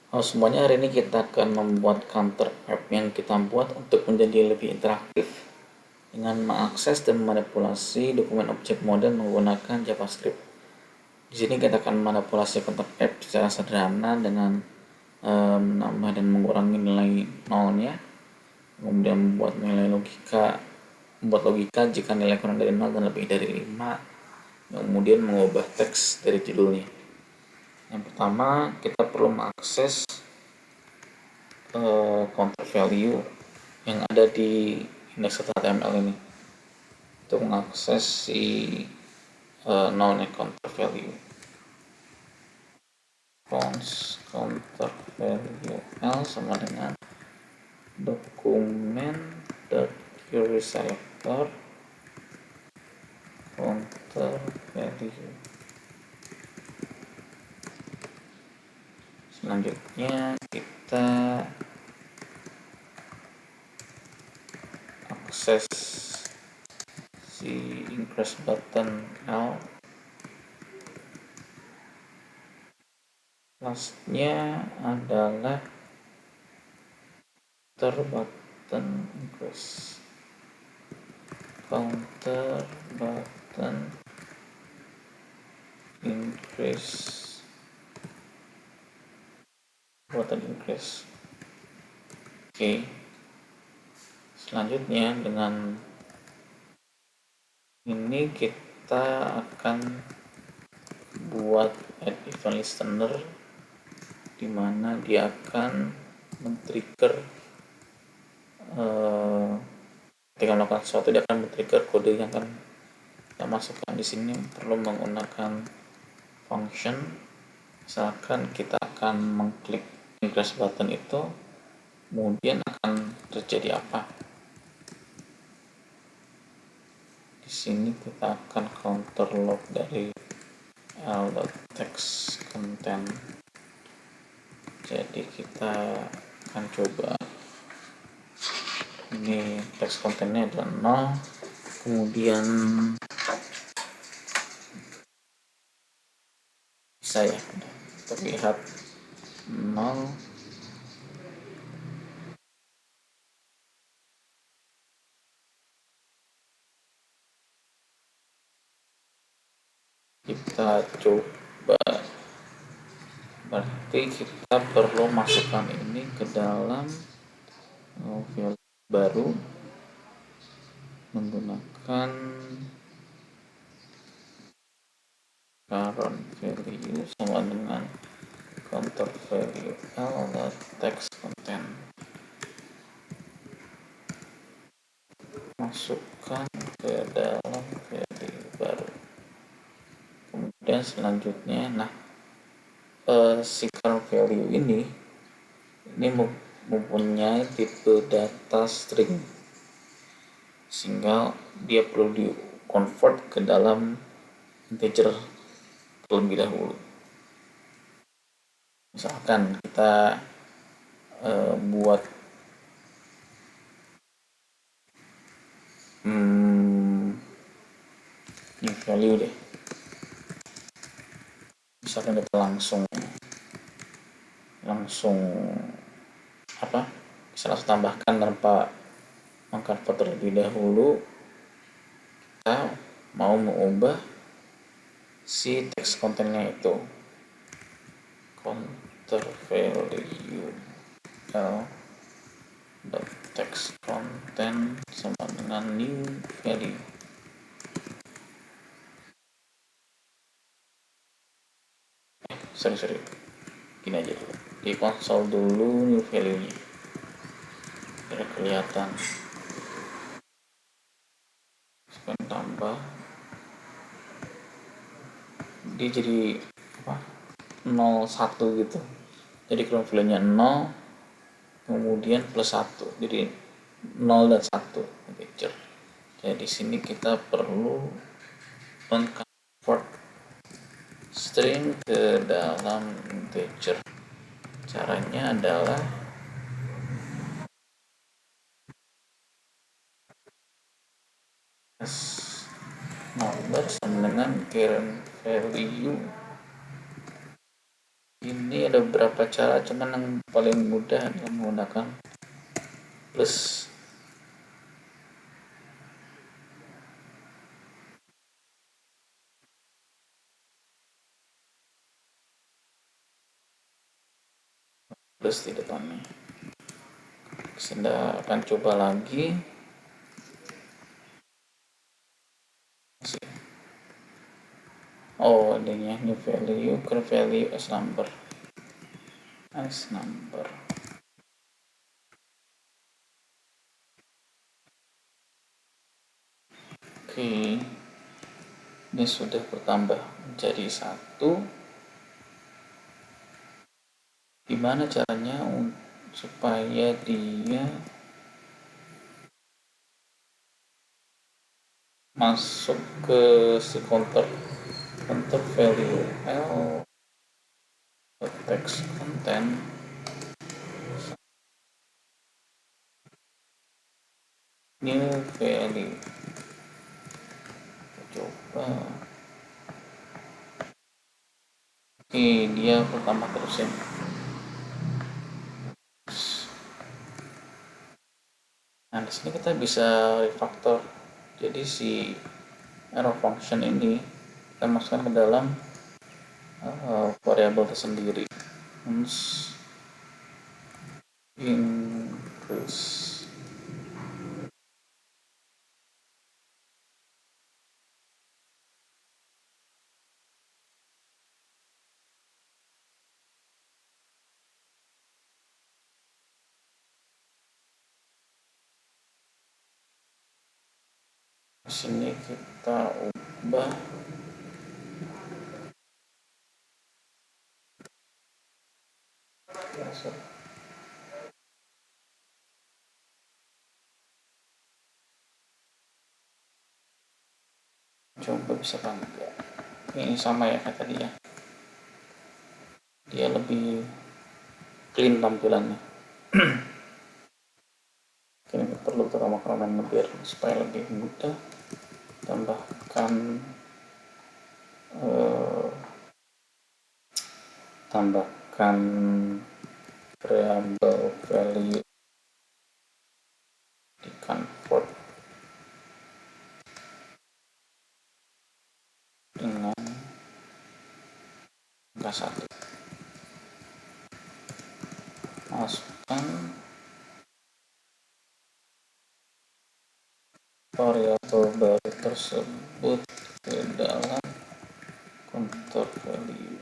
Halo semuanya, hari ini kita akan membuat counter app yang kita buat untuk menjadi lebih interaktif dengan mengakses dan memanipulasi dokumen objek model menggunakan JavaScript. Di sini kita akan memanipulasi counter app secara sederhana dengan menambah dan mengurangi nilai nolnya, kemudian membuat logika jika nilai kurang dari 0 dan lebih dari 5, kemudian mengubah teks dari judulnya. Yang pertama, kita perlu mengakses counter value yang ada di index.html ini untuk mengakses si non counter value. Const counter value L sama dengan dokumen query selector counter value. Selanjutnya kita akses si increase button L. Lastnya adalah counter button increase, counter button increase, button increase. Oke, selanjutnya dengan ini kita akan buat add event listener di mana dia akan men-trigger ketika melakukan sesuatu, dia akan men-trigger kode yang akan kita masukkan. Di sini perlu menggunakan function. Misalkan kita akan mengklik increase button itu, kemudian akan terjadi apa? Di sini kita akan counter log dari l.text content. Jadi kita akan coba, ini text contentnya adalah 0, kemudian bisa ya terlihat 0, kita coba, berarti kita perlu masukkan ini ke dalam file baru menggunakan current value sama dengan counter value l.text content, masukkan ke dalam value baru. Kemudian selanjutnya, si current value ini mempunyai tipe data string, sehingga dia perlu di convert ke dalam integer terlebih dahulu. Misalkan kita buat new value deh, misalkan kita langsung bisa langsung tambahkan tanpa mengconvert terlebih dahulu. Kita mau mengubah si text kontennya itu, counter value l.text content sama dengan new value. Sorry, gini aja dulu, di konsol dulu new value nya biar kelihatan. Sekarang tambah, dia jadi 01 gitu, jadi current value nya 0 kemudian plus 1, jadi 0 dan 1 integer. Jadi di sini kita perlu convert string ke dalam integer. Caranya adalah number sama dengan current value Ini ada beberapa cara, cuman yang paling mudah adalah menggunakan plus. Plus di depannya. Kita akan coba lagi. Oh, adanya new value, current value as number. Oke, ini sudah bertambah menjadi 1. Gimana caranya supaya dia masuk ke si counter value L text content new value. Coba. Oke, dia pertama terus ya. Nah, di sini kita bisa refactor. Jadi si arrow function ini kita masukkan ke dalam variabel tersendiri. Increase. Di sini kita ubah coba bisa enggak. Ini sama ya kayak tadi ya, dia lebih clean tampilannya. Ini perlu utamakan biar supaya lebih mudah. Tambahkan variable value di convert dengan angka 1. Masukkan variabel baru tersebut ke dalam counter value.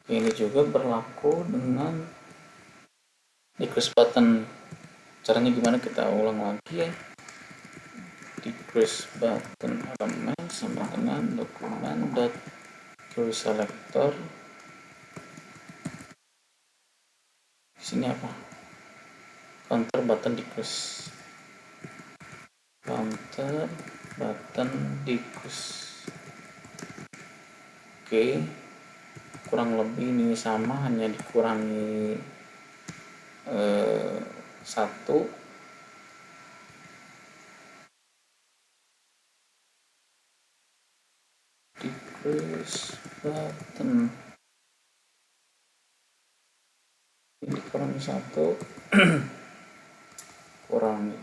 Ini juga berlaku dengan decrease button. Caranya gimana kita ulang lagi ya. Decrease button element sama dengan dokumen query selector. Di sini apa? Counter button decrease. Counter button decrease. Oke, kurang lebih ini sama, hanya dikurangi 1. Decrease button ini dikurangi 1 kurangi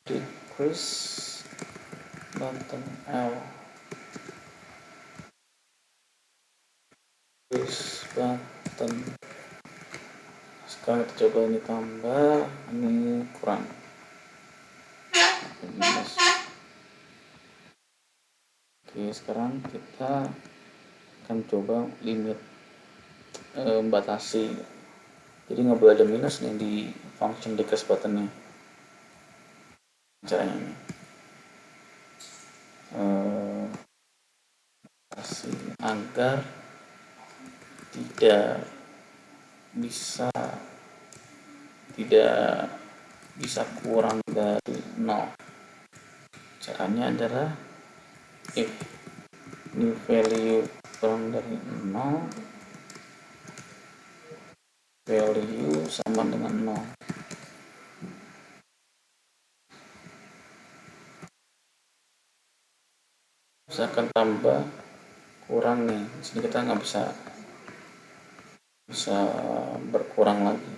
decrease button L, decrease button. Sekarang kita coba ini tambah, ini kurang. Oke, sekarang kita akan coba limit batasi. Jadi nggak boleh ada minus nih di function decrease buttonnya. Caranya ini batasi agar tidak bisa kurang dari 0. Caranya adalah if new value kurang dari 0, value sama dengan 0. misalkan tambah kurang nih, di sini kita nggak bisa berkurang lagi.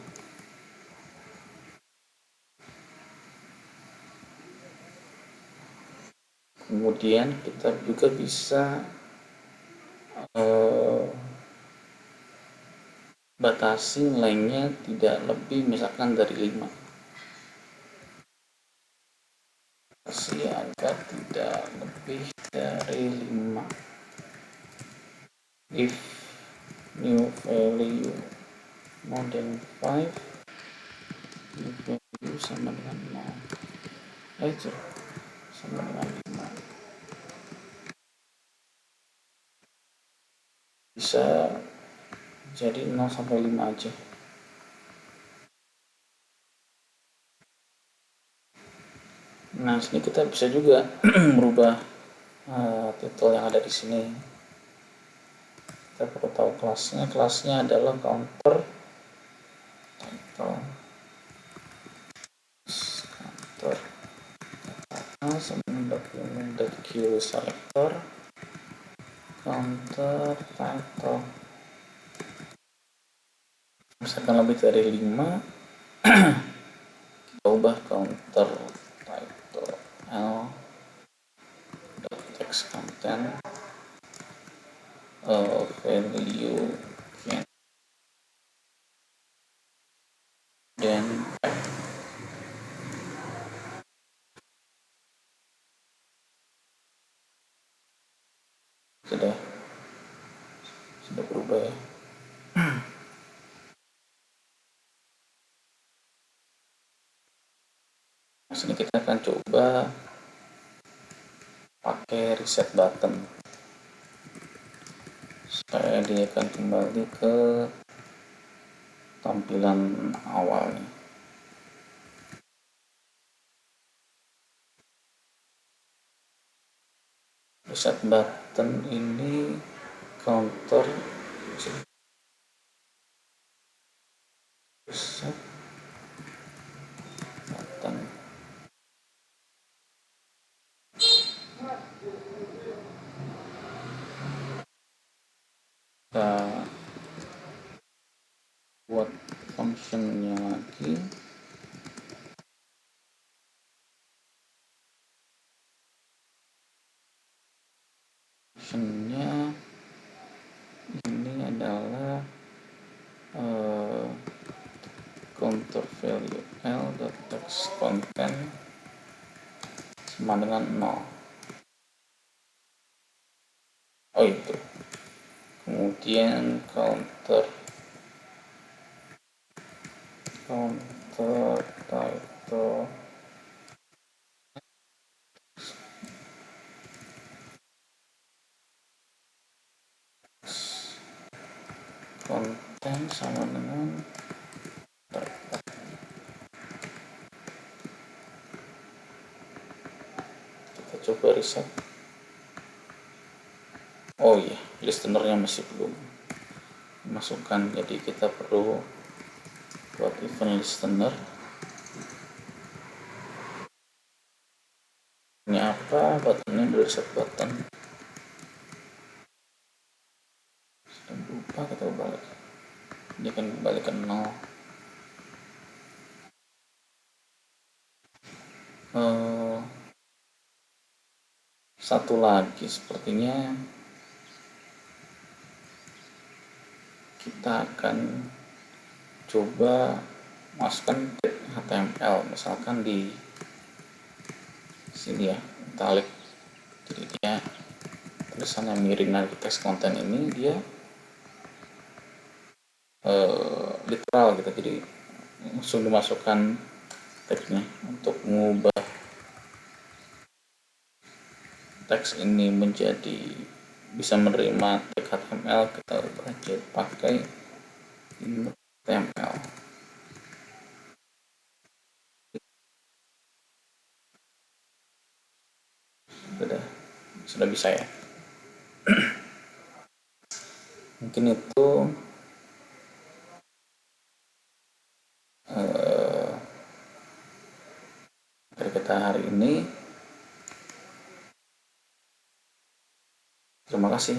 Kemudian kita juga bisa batasi nilainya tidak lebih misalkan dari 5. Batasi agar tidak lebih dari 5. If new value more than 5, new value sama dengan 0. Itu sama dengan 5. Bisa jadi 0 sampai 5 aja. Nah, sini kita bisa juga merubah title yang ada di sini. Kita perlu tahu kelasnya. Kelasnya adalah counter title. Counter sama document.querySelector counter title. Misalkan lebih dari 5, kita ubah counter title l.text content value can dan sudah berubah ya. Nah, sini kita akan coba pakai reset button supaya dia akan kembali ke tampilan awalnya. Reset button ini counter reset button. Kita buat functionnya lagi. Functionnya ini adalah counter value l.text content sama dengan 0. Oh itu. Kemudian counter title konten sama dengan kita coba reset. Oh iya, listenernya masih belum masukkan, jadi kita perlu buat event listener. Ini apa? Buttonnya reset button. Sudah lupa, kita balik. Dia akan kembali ke 0. Satu lagi sepertinya kita akan coba masukkan HTML, misalkan di sini ya, italic. Jadi dia tulisannya miring dari text content ini dia literal gitu, jadi langsung dimasukkan teksnya. Untuk mengubah teks ini menjadi bisa menerima tag HTML, kita ubah aja pakai HTML. Sudah bisa ya. Mungkin itu dari kita hari ini. Terima kasih.